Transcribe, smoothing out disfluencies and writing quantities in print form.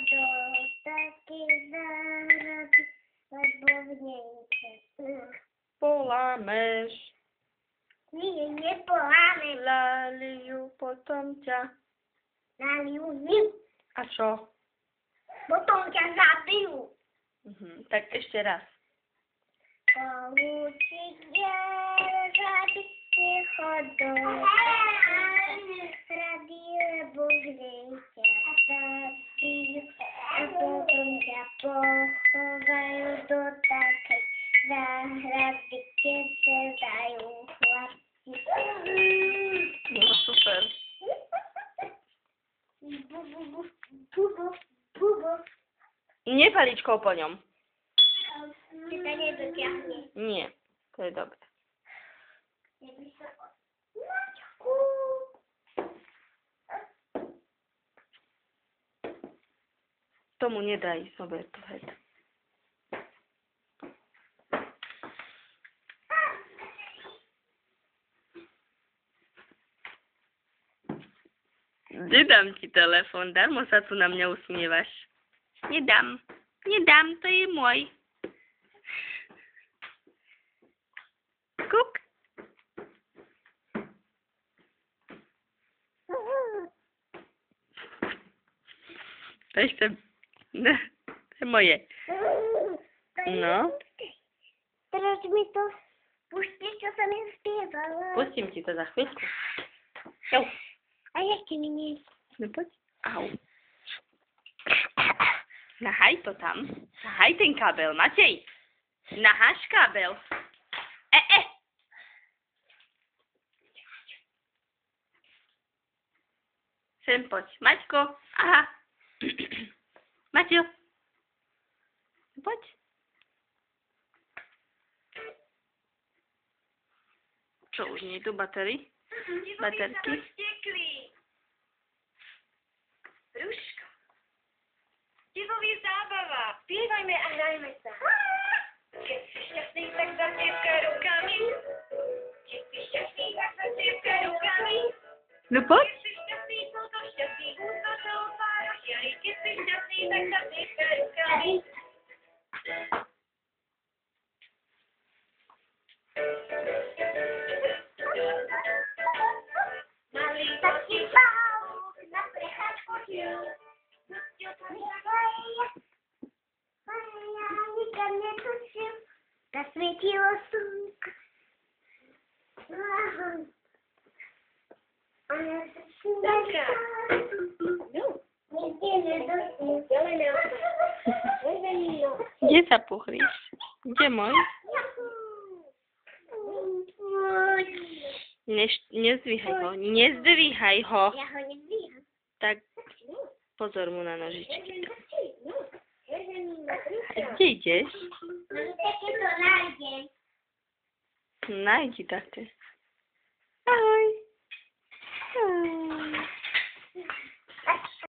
do takiej zahrady, lebo v nej Polámeš. nie, nepoláme. Laliu, potom ťa. Naliu, nie. A čo? Potom ťa zabijú. Tak ešte raz. Poučiť rady ticho do rady, lebo v nej ťa zabijú. A potom ťa pochovajú do takej záhrady, kde sa dajú chlapci. No, super. Bubo. Nie paličkou po ňom. Či sa nedotiahne. Nie, to je dobré. Maťku. Tomu nedaj, zober to heď. Nedám ti telefon, darmo sa tu na mňa usmievaš. Nedám, to je môj. Kuk. To ešte, to je moje. No. Teraz mi to pusti, čo som im spievala. Pustím ti to za chvíľku. Jau. A ešte mi nie. No poď. Au. Nahaj to tam. Nahaj ten kábel, Matej. Naháš kábel. Sem poď. Maťko. Aha. Maťo. Poď. Čo, už nie je tu batérii? Baterky? Ruško. Divový zábava. Pievajme a hrajme sa. Keď si šťastný, tak zatiepkaj rukami. Keď si šťastný, tak zatiepkaj rukami. No poď. Keď si šťastný, sú to šťastný, úzko sa otvára žiari. Keď si šťastný, tak zatiepkaj rukami. Malý taký pavúk na prechádzku šiel. Ja nikam netušil, zasvietilo slnko. Danka. Kde sa puchlíš? Kde môj? Nezdvíhaj ho. Nezdvíhaj ho. Ja ho nezdvíham. Tak pozor mu na nožičky. A kde ideš? Také to nájdem. Nájdi také. Ahoj. Ahoj.